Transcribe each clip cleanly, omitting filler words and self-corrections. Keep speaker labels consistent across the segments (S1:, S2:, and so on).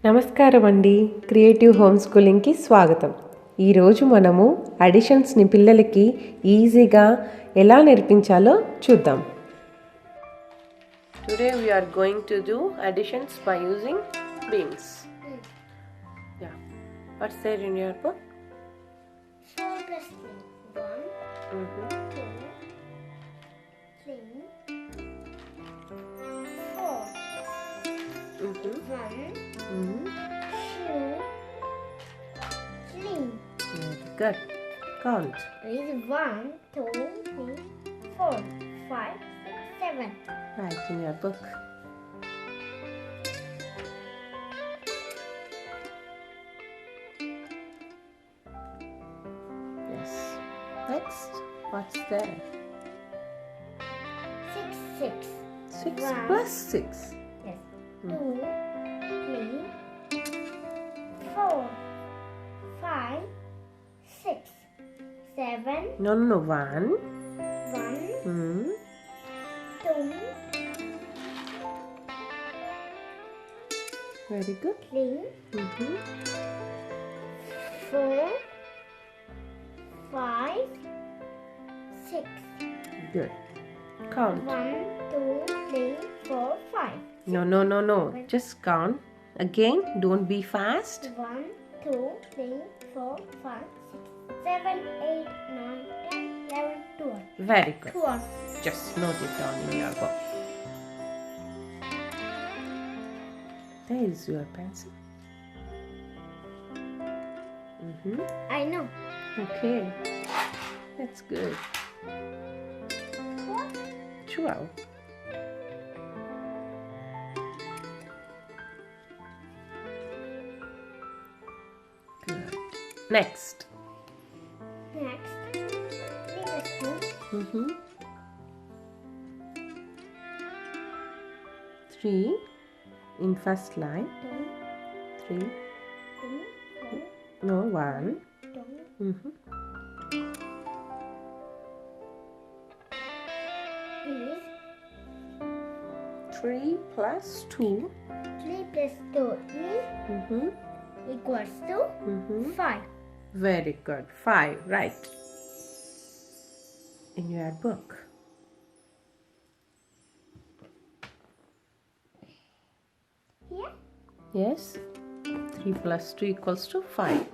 S1: నమస్కారం అండి. Creative home స్కూలింగ్కి స్వాగతం. ఈరోజు మనము అడిషన్స్ని పిల్లలకి ఈజీగా ఎలా నేర్పించాలో చూద్దాం. Today we are going to do additions by using beans. Yeah. What's there in your book?
S2: 4 plus 3. 1, 2, 3, 4. 1, 2, 3.
S1: Very good. Count.
S2: It is 1, 2, 3, 4, 5, 6, 7.
S1: Right in your book. Yes. Next, what's there?
S2: 6, 6.
S1: 6
S2: One.
S1: plus 6.
S2: Yes. 2, 3, 4, 5, 6, 7.
S1: No. 1.
S2: 1, 2,
S1: Very good.
S2: 3, 4, 5, 6.
S1: Good. Count.
S2: 1, 2, 3, 4, 5.
S1: No. Just count. Again, don't be fast.
S2: 1, 2, 3, 4, 5, 6, 7, 8, 9, 10, 11, 12.
S1: Very good.
S2: 12.
S1: Just note it down in your book. There is your pencil.
S2: I know.
S1: Okay. That's good. 12. Good. Next.
S2: Next, 3 plus 2.
S1: 3 in first line.
S2: 2,
S1: 3.
S2: 3,
S1: No, 1.
S2: 4, 2. Is
S1: 3 plus 2.
S2: 3 plus 2 is equals to 5.
S1: Very good. 5. Right. In your book.
S2: Here,
S1: Yes. 3 plus 2 equals to 5.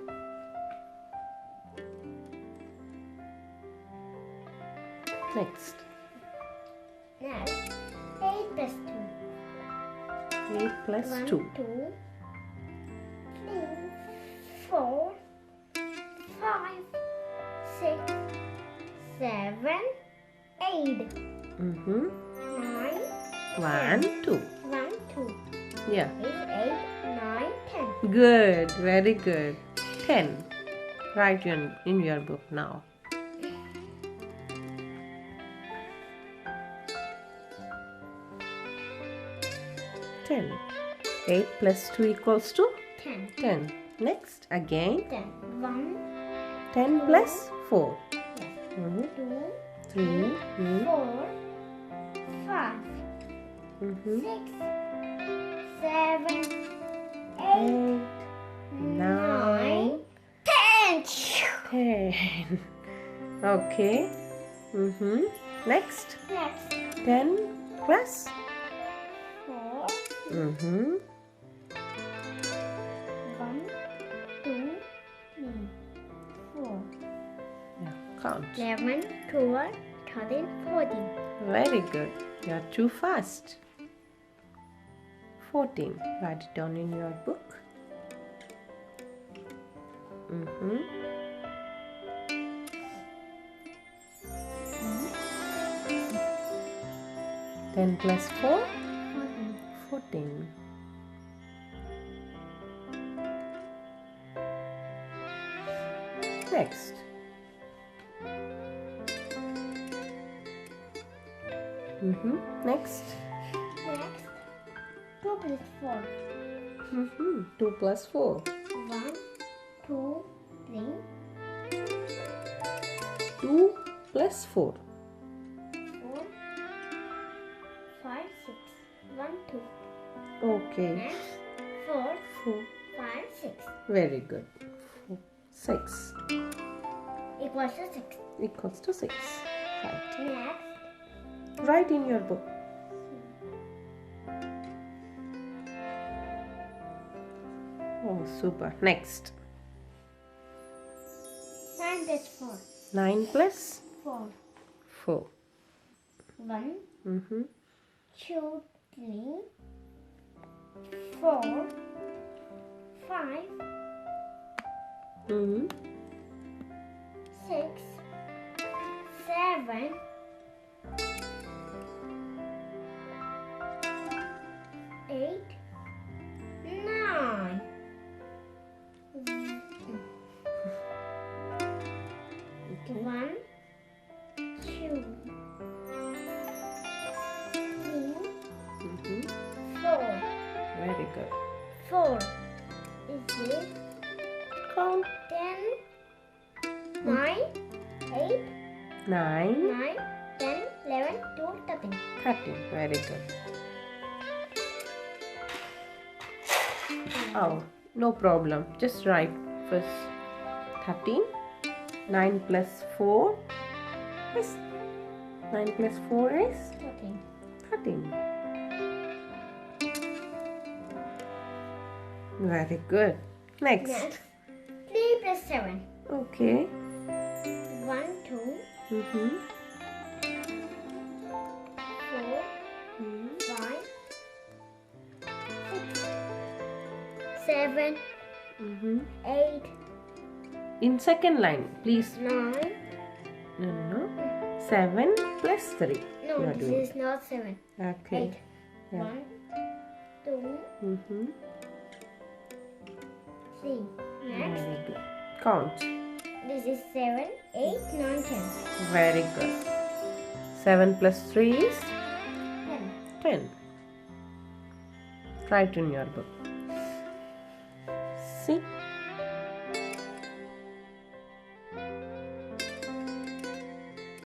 S1: Next.
S2: next, 8 plus 2.
S1: 8 plus
S2: 1,
S1: 2.
S2: 2, 3, 4, 5, 6, 7, 8, 9,
S1: 1, 2.
S2: 1, 2.
S1: Yeah.
S2: Is 8, 9, 10.
S1: Good. Very good. 10. Write in your book now. Ten. 8 plus 2 equals to
S2: 10.
S1: 10. Next, again.
S2: 10. 1,
S1: 10 plus 4.
S2: yes.
S1: 2,
S2: 2,
S1: 3,
S2: 4, 5, 6, 7, 8, 9, 10.
S1: 10. Okay. Next,
S2: Next,
S1: 10 plus
S2: 4, 1, 2, 3, 4,
S1: Yeah, count.
S2: 11, 12, 13, 14.
S1: Very good. You are too fast. 14. Write it down in your book. 10 plus 4. 14. Next. Next.
S2: Next, 2 plus 4.
S1: 2 plus 4.
S2: 1, 2, 3,
S1: 2 plus 4.
S2: 4, 5, 6. 1, 2.
S1: Okay.
S2: Next, 4,
S1: 4.
S2: 5, 6.
S1: Very good. 6
S2: Equals to 6.
S1: equals to 6. Right.
S2: Next.
S1: Write in your book. Oh, super. Next.
S2: 9 plus 4.
S1: 9 plus
S2: 4.
S1: 4.
S2: 1,
S1: Mm-hmm.
S2: 2, 3, 4, 5,
S1: Mm-hmm.
S2: 6, 7, 8, 9.
S1: Okay.
S2: 1, 2, 3,
S1: Mm-hmm.
S2: 4.
S1: Very good.
S2: 4 is it?
S1: Count.
S2: 10, 9, 8,
S1: 9,
S2: 9, 10, 11, 12, 13.
S1: 13. Very good. Oh, no problem. Just write first 13. 9 plus 4 is 9 plus 4 is
S2: 13.
S1: 13. Very good. Next.
S2: Next. 3 plus 7.
S1: Okay.
S2: 1, 2,
S1: Mm-hmm.
S2: 4,
S1: Mm-hmm.
S2: 5, 6, 7,
S1: Mm-hmm.
S2: 8,
S1: In second line, please.
S2: 9.
S1: No. 7 plus 3.
S2: No,
S1: You are
S2: this
S1: doing.
S2: is not 7.
S1: Okay.
S2: 8.
S1: Yeah.
S2: 1, 2,
S1: Mm-hmm.
S2: 3. Next.
S1: Very good. Count.
S2: This is 7, 8, 9, 10.
S1: Very good. 7 plus 3 is
S2: 10.
S1: 10. Write in your book. See?